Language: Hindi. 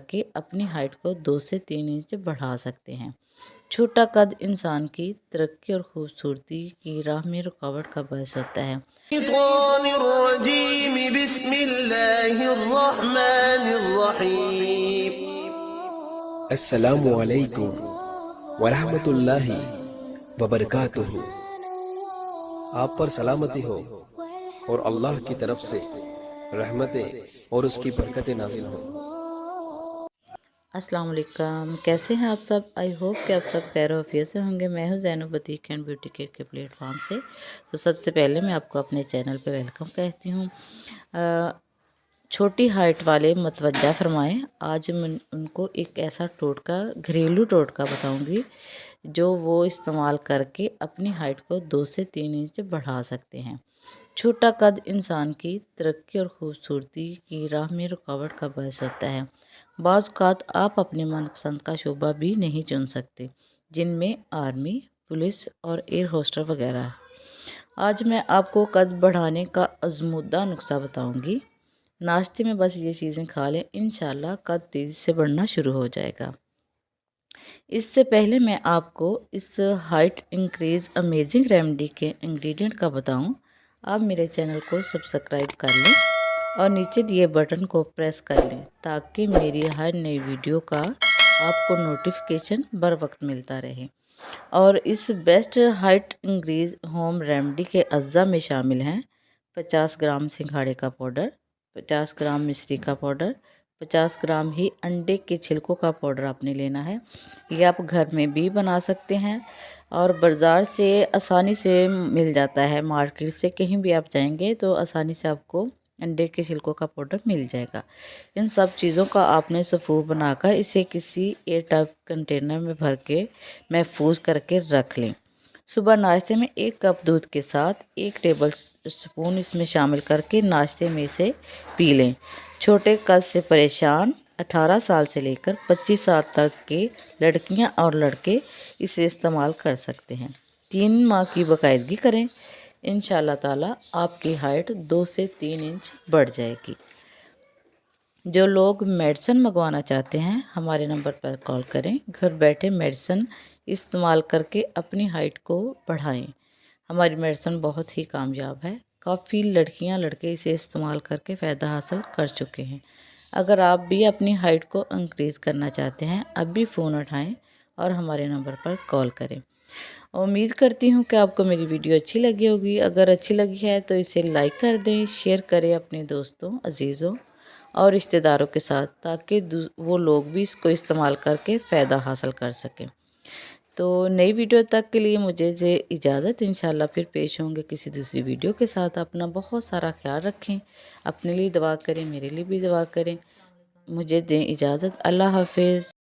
करके अपनी हाइट को 2 से 3 इंच बढ़ा सकते हैं। छोटा कद इंसान की तरक्की और खूबसूरती की राह में रुकावट का बायस होता है। अस्सलामु अलैकुम वरहमतुल्लाहि वबरकातुहू। आप पर सलामती हो और अल्लाह की तरफ से रहमतें और उसकी बरकतें नाजिल हो। अस्सलाम वालेकुम, कैसे हैं आप सब? आई होप कि आप सब खैर आफियत से होंगे। मैं हूं Zainab boutique and beauty care के प्लेटफॉर्म से। तो सबसे पहले मैं आपको अपने चैनल पे वेलकम कहती हूं। छोटी हाइट वाले मतवज्जा फरमाएं। आज मैं उनको एक ऐसा टोटका, घरेलू टोटका बताऊंगी जो वो इस्तेमाल करके अपनी हाइट को 2 से 3 इंच बढ़ा सकते हैं। छोटा कद इंसान की तरक्की और खूबसूरती की राह में रुकावट का बायस होता है। बाज़ औक़ात आप अपने मनपसंद का शोबा भी नहीं चुन सकते, जिनमें आर्मी, पुलिस और एयर होस्टर वगैरह। आज मैं आपको कद बढ़ाने का आज़मूदा नुस्खा बताऊंगी। नाश्ते में बस ये चीज़ें खा लें, इंशाल्लाह कद तेज़ी से बढ़ना शुरू हो जाएगा। इससे पहले मैं आपको इस हाइट इंक्रीज़ अमेजिंग रेमेडी के इंग्रेडिएंट का बताऊं। आप मेरे चैनल को सब्सक्राइब कर लें और नीचे दिए बटन को प्रेस कर लें ताकि मेरी हर नई वीडियो का आपको नोटिफिकेशन बर वक्त मिलता रहे। और इस best height increase home remedy के अज्जा में शामिल हैं 50 ग्राम सिंघाड़े का पाउडर, 50 ग्राम मिश्री का पाउडर, 50 ग्राम ही अंडे के छिलकों का पाउडर आपने लेना है। ये आप घर में भी बना सकते हैं और बाज़ार से आसानी से मिल जाता है। मार्केट से कहीं भी आप जाएंगे तो आसानी से आपको अंडे के छिलकों का पाउडर मिल जाएगा। इन सब चीज़ों का आपने सफ़ूर बनाकर इसे किसी एयर टाइट कंटेनर में भर के महफूज करके रख लें। सुबह नाश्ते में 1 कप दूध के साथ 1 टेबल स्पून इसमें शामिल करके नाश्ते में से पी लें। छोटे कद से परेशान 18 साल से लेकर 25 साल तक के लड़कियां और लड़के इसे इस्तेमाल कर सकते हैं। 3 माह की बाकायदगी करें, इंशाल्लाह ताला आपकी हाइट 2 से 3 इंच बढ़ जाएगी। जो लोग मेडिसिन मंगवाना चाहते हैं हमारे नंबर पर कॉल करें। घर बैठे मेडिसिन इस्तेमाल करके अपनी हाइट को बढ़ाएं। हमारी मेडिसिन बहुत ही कामयाब है। काफ़ी लड़कियां लड़के इसे इस्तेमाल करके फ़ायदा हासिल कर चुके हैं। अगर आप भी अपनी हाइट को इंक्रीज़ करना चाहते हैं, अभी फ़ोन उठाएं और हमारे नंबर पर कॉल करें। उम्मीद करती हूँ कि आपको मेरी वीडियो अच्छी लगी होगी। अगर अच्छी लगी है तो इसे लाइक कर दें, शेयर करें अपने दोस्तों, अजीज़ों और रिश्तेदारों के साथ, ताकि वो लोग भी इसको इस्तेमाल करके फ़ायदा हासिल कर सकें। तो नई वीडियो तक के लिए मुझे इजाज़त। इंशाल्लाह फिर पेश होंगे किसी दूसरी वीडियो के साथ। अपना बहुत सारा ख्याल रखें, अपने लिए दुआ करें, मेरे लिए भी दुआ करें। मुझे दें इजाज़त। अल्लाह हाफिज़।